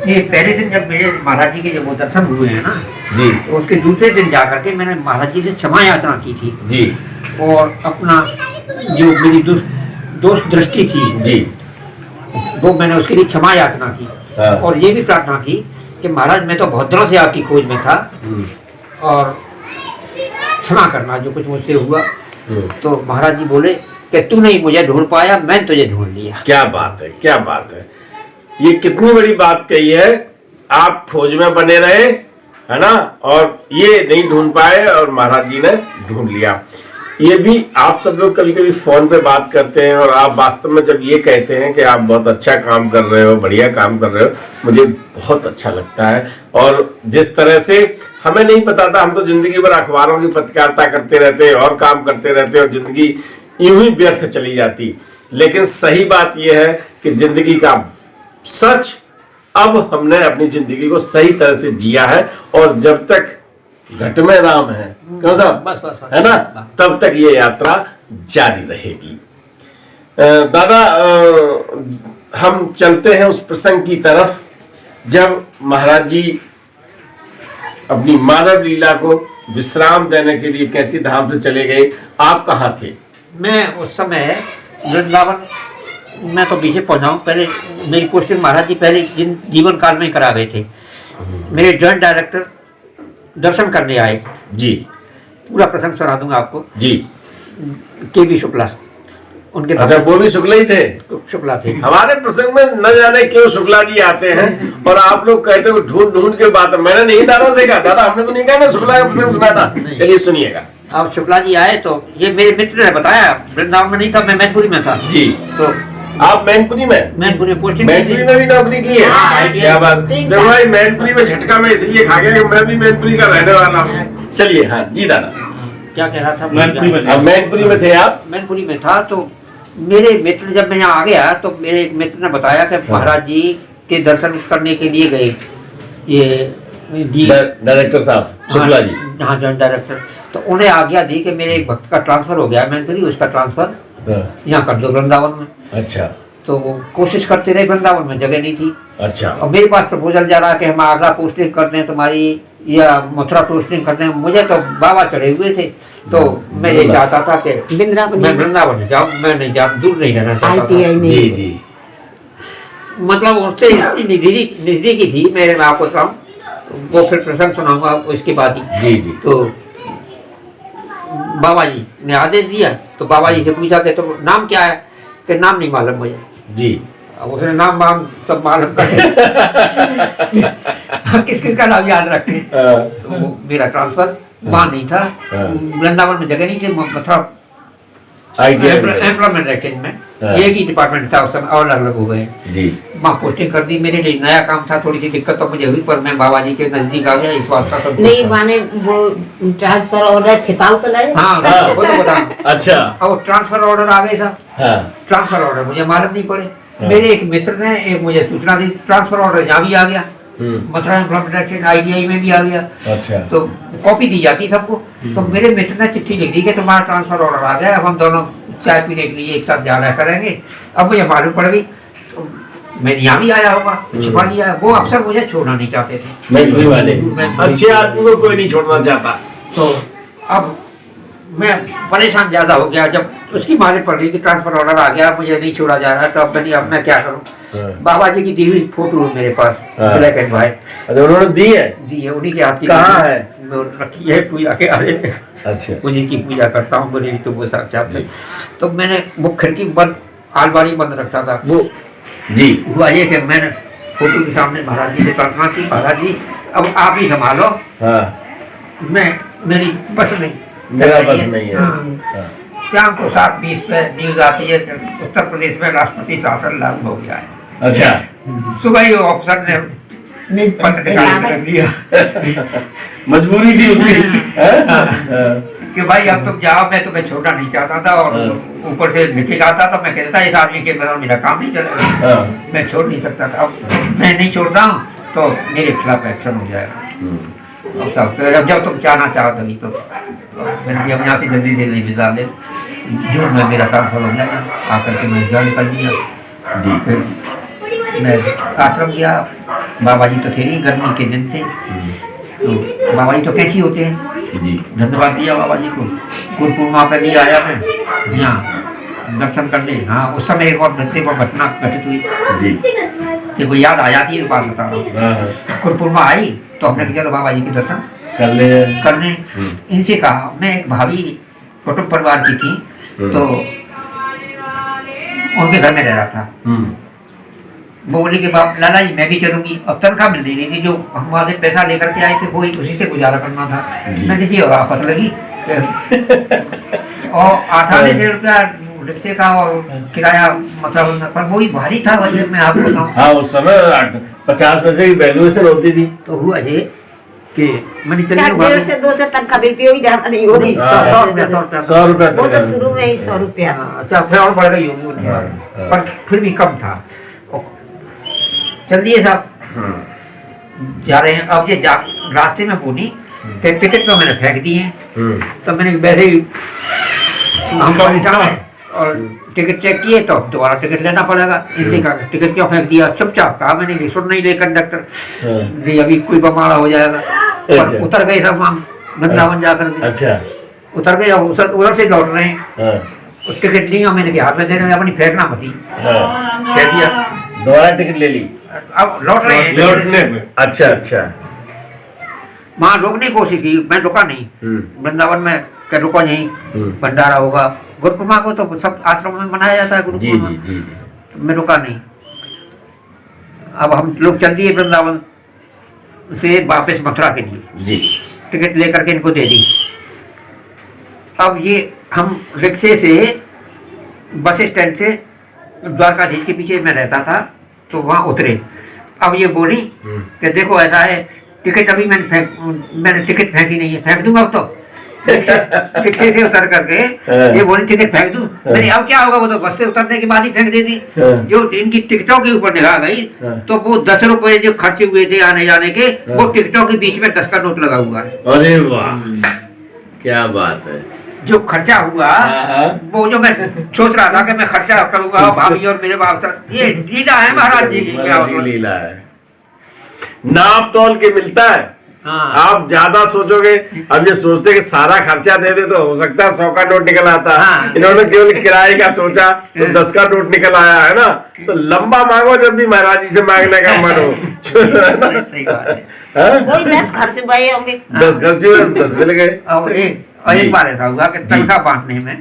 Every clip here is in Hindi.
ये पहले दिन जब मेरे महाराज जी के जब वो दर्शन हुए हैं ना जी तो उसके दूसरे दिन जाकर के मैंने महाराज जी से क्षमा याचना की थी जी और अपना जो मेरी दोष दृष्टि थी जी वो मैंने उसके लिए क्षमा याचना की। हाँ। और ये भी प्रार्थना की कि महाराज मैं तो बहुत दिनों से आपकी खोज में था और क्षमा करना जो कुछ मुझसे हुआ। तो महाराज जी बोले कि तू नहीं मुझे ढूंढ पाया, मैं तुझे ढूंढ लिया। क्या बात है, क्या बात है। ये कितनी बड़ी बात कही है। आप खोज में बने रहे, है ना, और ये नहीं ढूंढ पाए और महाराज जी ने ढूंढ लिया। ये भी आप सब लोग कभी कभी फोन पे बात करते हैं और आप वास्तव में जब ये कहते हैं कि आप बहुत अच्छा काम कर रहे हो, बढ़िया काम कर रहे हो, मुझे बहुत अच्छा लगता है। और जिस तरह से हमें नहीं पता था, हम तो जिंदगी भर अखबारों की पत्रकारिता करते रहते और काम करते रहते और जिंदगी यूं ही व्यर्थ चली जाती। लेकिन सही बात यह है कि जिंदगी का सच अब हमने अपनी जिंदगी को सही तरह से जिया है और जब तक घट में राम है, क्यों साहब, बस है ना, तब तक ये यात्रा जारी रहेगी। दादा, हम चलते हैं उस प्रसंग की तरफ जब महाराज जी अपनी मानव लीला को विश्राम देने के लिए कैंची धाम से चले गए। आप कहाँ थे? मैं उस समय वृंदावन, मैं तो पीछे पहुंचा हूँ। पहले मेरी पोस्टिंग महाराज जी पहले जीवन काल में करा गए थे। मेरे जॉइंट डायरेक्टर दर्शन करने आए जी, पूरा प्रसंग सुना दूंगा आपको जी। के बी शुक्ला, उनके अच्छा, वो भी शुक्ला ही थे? शुक्ला थे। हमारे प्रसंग में न जाने क्यों शुक्ला जी आते हैं और आप लोग कहते हो ढूंढ ढूंढ के बात। मैंने नहीं दादा से कहा, दादा हमने तो नहीं कहा ना शुक्ला का प्रसंग सुना था। चलिए सुनिएगा। अब शुक्ला जी आए तो ये मेरे मित्र ने बताया, वृंदावन में नहीं था, मैं मैनपुरी में था जी। तो आप मैनपुरी में? मैनपुरी में पोस्टिंग, मैनपुरी में भी नौकरी की है? हाँ, क्या बात। देखो भाई, मैनपुरी में झटका मैं इसलिए खा गया कि मैं भी मैनपुरी का रहने वाला हूँ। चलिए, हाँ जी दादा, क्या कह रहा था? मैनपुरी में थे आप? मैनपुरी में था। तो मेरे मित्र, जब मैं यहाँ आ गया तो मेरे एक मित्र ने बताया कि महाराज जी के दर्शन करने के लिए गए ये डायरेक्टर साहब शुक्ला जी। हाँ, जॉइंट डायरेक्टर। तो उन्हें आज्ञा दी कि मेरे एक भक्त का ट्रांसफर हो गया मैनपुरी, उसका ट्रांसफर यहाँ कर दो वृंदावन में। अच्छा। तो वो कोशिश करते रहे, वृंदावन में जगह नहीं थी। अच्छा। और मेरे पास प्रपोजल जा रहा कि हम आगरा पोस्टिंग कर दें तुम्हारी या मथुरा पोस्टिंग कर दें। मुझे तो बाबा चढ़े हुए थे, तो मैं ये चाहता था कि मैं वृंदावन जाऊँ, मैं नहीं जाऊँ, दूर नहीं रहना चाहता था। जी जी। मतलब उससे इतनी नजदीकी थी। मैं आपको बताऊँ, वो फिर प्रसंग सुनाऊंगा उसके बाद ही। जी जी। तो बाबा जी ने आदेश दिया, तो बाबा जी से पूछा कि तो नाम क्या है? कि नाम नहीं मालूम मुझे। जी। अब उसने नाम वाम सब मालूम कर किस किस का नाम याद रखे। तो मेरा ट्रांसफर वहाँ नहीं था, वृंदावन में जगह नहीं थी, मथुरा एम्प्लॉयमेंट एक्सचेंज में एक ही डिपार्टमेंट था उस समय, और अलग हो गए जी। वहाँ पोस्टिंग कर दी। मेरे लिए नया काम था, थोड़ी सी दिक्कत तो मुझे हुई, पर मैं बाबा जी के नजदीक आ गया, इस बात का सब नहीं माने वो ट्रांसफर ऑर्डर छिपाओ तो लाए। हाँ, वो तो बता। अच्छा। अब ट्रांसफर ऑर्डर आ गए साहब। ट्रांसफर ऑर्डर मुझे मालूम नहीं पड़े। मेरे एक मित्र ने एक मुझे सूचना दी, ट्रांसफर ऑर्डर यहाँ भी आ गया, मथुरा एम्प्लॉयमेंट एक्सचेंज ITI में भी आ गया। अच्छा। तो कॉपी दी जाती सबको। तो मेरे मित्र ने चिट्ठी लिख दी कि तुम्हारा ट्रांसफर ऑर्डर आ गया, अब हम दोनों चाय पीने के लिए एक साथ जा रहा करेंगे। अब मुझे मालूम पड़ गई, तो मैं यहाँ भी आया होगा, छिपा लिया। वो अफसर मुझे छोड़ना नहीं चाहते थे। अच्छे आदमी को कोई नहीं छोड़ना चाहता। तो अब मैं परेशान ज्यादा हो गया जब उसकी मालूम पड़ गई कि ट्रांसफर ऑर्डर आ गया, मुझे नहीं छोड़ा जा रहा। तो अब मैं क्या करूँ? बाबा जी की दी हुई फोटो मेरे पास, ब्लैक एंड व्हाइट। अच्छा, उन्होंने दी है? दी है, उन्हीं के हाथ की। कहाँ है? रखी है पूजा के आगे। अच्छा। उन्हीं की पूजा करता हूँ, बोले तो वो साक्षात। तो मैंने वो खिड़की बंद, आलमारी बंद रखता था वो जी। हुआ ये कि मैंने फोटो के सामने महाराज जी से प्रार्थना की, महाराज जी अब आप ही संभालो। मैं, मेरी बस नहीं, मेरा बस नहीं है। शाम को 7:20 पे न्यूज आती है कि उत्तर प्रदेश में राष्ट्रपति शासन लागू हो गया है। अच्छा। सुबह ही ऑफिसर ने पत्र निकाल कर दिया। मजबूरी थी उसकी कि भाई अब तुम जाओ, मैं तुम्हें छोड़ना नहीं चाहता था। और ऊपर से लिखे आता था, मैं कहता इस आदमी के बिना मेरा काम नहीं चलेगा, मैं छोड़ नहीं सकता था। अब मैं नहीं छोड़ता हूँ तो मेरे खिलाफ एक्शन हो जाएगा। अब जब तुम चाहना चाहो तभी तो मैंने अब यहाँ से जल्दी से नहीं विदा ले, जून में मेरा ट्रांसफर हो जाएगा। आकर के मैं ज्वाइन कर दिया जी। फिर मैं आश्रम गया, बाबा जी तो थे नहीं, गर्मी के दिन थे, तो बाबा जी तो कैसी होते हैं जी। धन्यवाद दिया बाबा जी को। गुरुपूर्णिमा पर भी आया मैं यहाँ दर्शन करने। हाँ, उस समय एक और नृत्य को घटना घटित हुई जी, देखो याद आ जाती है, बात बता रहा हूँ। गुरुपूर्णिमा आई तो हमने कहा चलो बाबा जी के दर्शन करने। इनसे कहा, मैं एक भाभी कुटुंब परिवार की थी, तो उनके घर में रह रहा था। वो बोले कि बाप लाला जी मैं भी चलूंगी। अब तनख्वाह मिल नहीं रही थी, जो हम वहाँ से पैसा लेकर के आए थे वो उसी से गुजारा करना था। मैंने जी और आफत लगी और 98 रुपया रिक्शे का और किराया, मतलब पर वही भारी था। वही मैं आपको बताऊँ, हाँ उस समय 50 पैसे की वैल्यूएशन होती थी। तो हुआ ये कि मैंने चलिए 150 से 200 तनख्वाह मिलती होगी, ज्यादा नहीं होगी। 100 रुपया वो तो शुरू में ही 100 रुपया। अच्छा, फिर और बढ़ गई होगी, पर फिर भी कम था। चलिए साहब जा रहे हैं। अब ये रास्ते में बोली कि टिकट तो मैंने फेंक दिए, तो मैंने वैसे ही हम परेशान हैं और टिकट चेक किए तो दोबारा टिकट लेना पड़ेगा। इनसे कहा टिकट क्यों फेंक दिया, चुपचाप कहा मैंने कि सुन नहीं ले कंडक्टर, नहीं अभी कोई बमाड़ा हो जाएगा। और उतर गए सब हम वृंदावन जाकर के। अच्छा, उतर गए, उधर से लौट रहे हैं, टिकट ली और मैंने हाथ में दे रहे अपनी फेंकना मती, कह दिया दोबारा टिकट ले ली। अब लौट रहे हैं लौटने में। अच्छा अच्छा, वहाँ रुकने की कोशिश की, मैं रुका नहीं। वृंदावन में क्या रुका नहीं, भंडारा होगा। गुरुपूर्णिमा को तो सब आश्रम में मनाया जाता है गुरुपूर्णिमा, तो मैं रुका नहीं। अब हम लोग चल दिए वृंदावन से वापस मथुरा के लिए जी, टिकट लेकर के इनको दे दी। अब ये हम रिक्शे से बस स्टैंड से द्वारकाधीश के पीछे मैं रहता था, तो वहाँ उतरे। अब ये बोली कि देखो ऐसा है, टिकट अभी मैंने टिकट फेंकी नहीं है, फेंक दूंगा अब तो। रिक्शे से उतर करके ये बोली टिकट फेंक दूं। मैंने अब क्या होगा, वो तो बस से उतरने के बाद ही फेंक देती। जो इनकी टिकटों के ऊपर निगाह गई तो वो 10 रुपए जो खर्चे हुए थे आने जाने के, वो टिकटों के बीच में 10 का नोट लगा हुआ है। अरे वाह, क्या बात है। जो खर्चा हुआ वो जो मैं सोच रहा था कि मैं खर्चा करूंगा भाभी और मेरे बाप साथ, ये लीला है महाराज जी की। क्या लीला है, नाप तोल के मिलता है। आप ज्यादा सोचोगे, अब ये सोचते कि सारा खर्चा दे दे तो हो सकता है 100 का नोट निकल आता। इन्होंने केवल किराए का सोचा तो 10 का नोट निकल आया है ना। तो लंबा मांगो जब भी महाराज जी से मांगने का मन हो। कोई 10 खर्च हुए होंगे, 10 खर्च हुए, 10 मिल गए। और एक बार ऐसा हुआ कि तनख्वाह बांटने में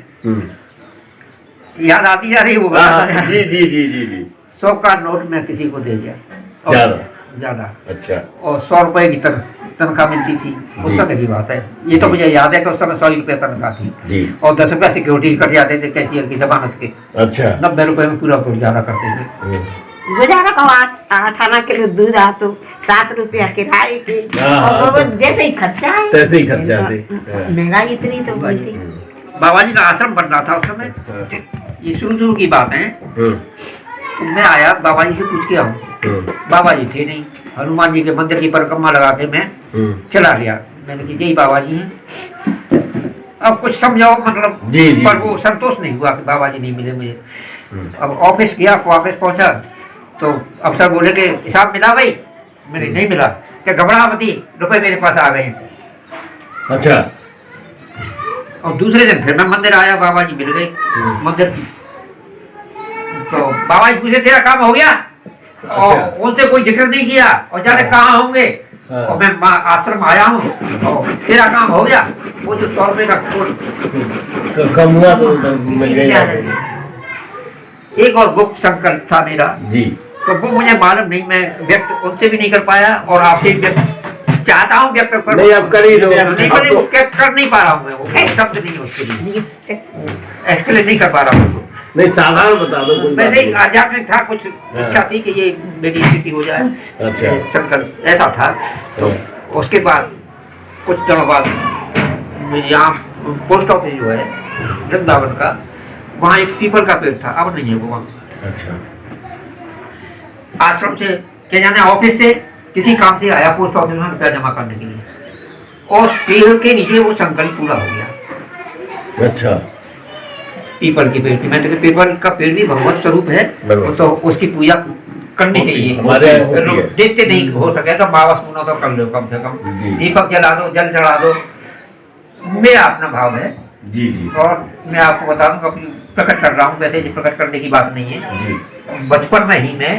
याद आती जा रही वो जी जी जी जी जी 100 का नोट में किसी को दे दिया, ज्यादा। अच्छा, और 100 रुपए की तनख्वाह मिलती थी उस समय की बात है। ये तो मुझे याद है कि उस समय 100 रुपये तनख्वाह थी जी, और 10 रुपये सिक्योरिटी कट जाते थे कैशियर की जमानत के। अच्छा, 90 रुपए में पूरा गुजारा करते थे। गुजारा का 8 आना किलो दूध आ तो 7 रुपया किराए के, और वो जैसे ही खर्चा है तैसे ही खर्चा थे। महंगाई इतनी तो बढ़ थी। बाबा जी का आश्रम बन रहा था उस समय, ये शुरू की बात है। तो मैं आया बाबा जी से पूछ के आऊँ, बाबा जी थे नहीं। हनुमान जी के मंदिर की परिक्रमा लगा के मैं चला गया। मैंने कहा यही बाबा जी हैं, अब कुछ समझाओ मतलब जी, पर वो संतोष नहीं हुआ कि बाबा जी नहीं मिले मुझे। अब ऑफिस गया, वापस पहुंचा तो अफसर बोले कि हिसाब मिला भाई, मेरे नहीं मिला। क्या घबरा मती, रुपए मेरे पास आ गए। अच्छा, और दूसरे दिन फिर मैं मंदिर आया, बाबा जी मिल गए मंदिर की। तो बाबा जी पूछे तेरा काम हो गया? और उनसे कोई जिक्र नहीं किया, और जाने कहाँ होंगे। और मैं आश्रम आया हूँ और तेरा काम हो गया। वो जो 100 रुपए का कम हुआ तो मिल गया। एक और गुप्त संकल्प था मेरा जी, तो वो मुझे मालूम नहीं, मैं व्यक्त उनसे भी नहीं कर पाया और आपसे व्यक्त चाहता हूँ व्यक्त कर नहीं, अब कर ही दो। कर नहीं पा रहा हूँ मैं, वो शब्द नहीं उसके लिए एक्सप्लेन नहीं कर पा रहा हूँ। नहीं, साधारण बता दो। पहले आध्यात्मिक था, कुछ इच्छा थी कि ये मेरी स्थिति हो जाए। अच्छा, संकल्प ऐसा था। तो उसके बाद कुछ दिनों बाद यहाँ पोस्ट ऑफिस जो है वृंदावन का, वहाँ एक पीपल का पेड़ था, अब नहीं है वो वहाँ। अच्छा, आश्रम से क्या जाने ऑफिस से किसी काम से आया पोस्ट ऑफिस में रुपया जमा करने के लिए, और पेड़ के नीचे वो संकल्प पूरा हो गया। अच्छा, पीपल की पेड़ की, मैं तो पीपल का पेड़ भी भगवत स्वरूप है, तो उसकी पूजा करनी चाहिए। हमारे यहाँ होती है। देखते नहीं हो सके तो बावस मुनो तो कर लो कम से कम, दीपक जला दो, जल चढ़ा दो, मेरा अपना भाव है जी जी। और मैं आपको बता दूं अपनी प्रकट कर रहा हूँ, वैसे प्रकट करने की बात नहीं है जी। बचपन में ही मैं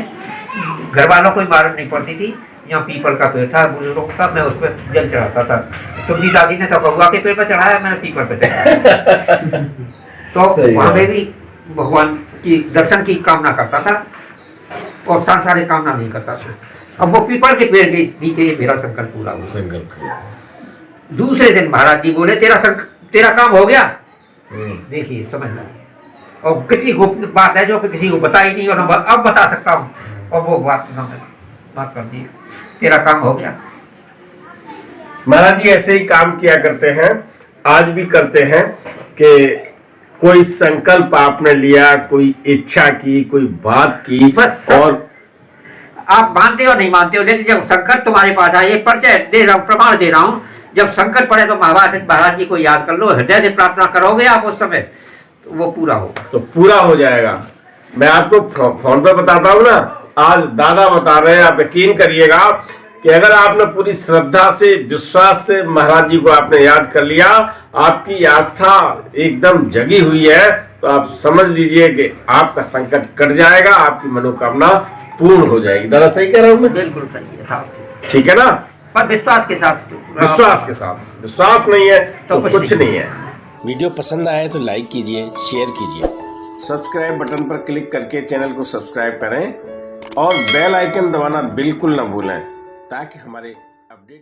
घर वालों को मालूम नहीं पड़ती थी, यहाँ पीपल का पेड़ था बुजुर्गों का, मैं उस पर जल चढ़ाता था। तुलसी दादी ने तो कौआ के पेड़ पर चढ़ाया, मैंने पीपल पर चढ़ाया। तो वहाँ पे भी भगवान की दर्शन की कामना करता था और सांसारिक कामना नहीं करता था। अब वो पीपल के पेड़ के नीचे मेरा संकल्प पूरा हुआ। संकल्प दूसरे दिन महाराज जी बोले तेरा काम हो गया। देखिए समझना, और कितनी गुप्त बात है जो कि किसी को बताई नहीं, और अब बता सकता हूँ, और वो बात कर दी, तेरा काम हो गया। महाराज जी ऐसे ही काम किया करते हैं, आज भी करते हैं कि कोई संकल्प आपने लिया, कोई इच्छा की, कोई बात की, बस और आप मानते हो नहीं मानते हो, लेकिन जब संकट तुम्हारे पास आए, परिचय दे रहा हूँ, प्रमाण दे रहा हूँ, जब संकट पड़े तो महाराज जी को याद कर लो, हृदय से प्रार्थना करोगे आप उस समय तो वो पूरा होगा, तो पूरा हो जाएगा। मैं आपको फोन पे बताता हूँ ना, आज दादा बता रहे हैं, आप यकीन करिएगा कि अगर आपने पूरी श्रद्धा से, विश्वास से महाराज जी को आपने याद कर लिया, आपकी आस्था एकदम जगी हुई है, तो आप समझ लीजिए कि आपका संकट कट जाएगा, आपकी मनोकामना पूर्ण हो जाएगी। दादा सही कह रहा हूँ मैं? बिल्कुल सही है साहब, ठीक है ना? पर विश्वास के साथ, विश्वास के साथ, विश्वास नहीं है तो कुछ नहीं है। वीडियो पसंद आए तो लाइक कीजिए, शेयर कीजिए। सब्सक्राइब बटन पर क्लिक करके चैनल को सब्सक्राइब करें और बेल आइकन दबाना बिल्कुल ना भूलें, ताकि हमारे अपडेट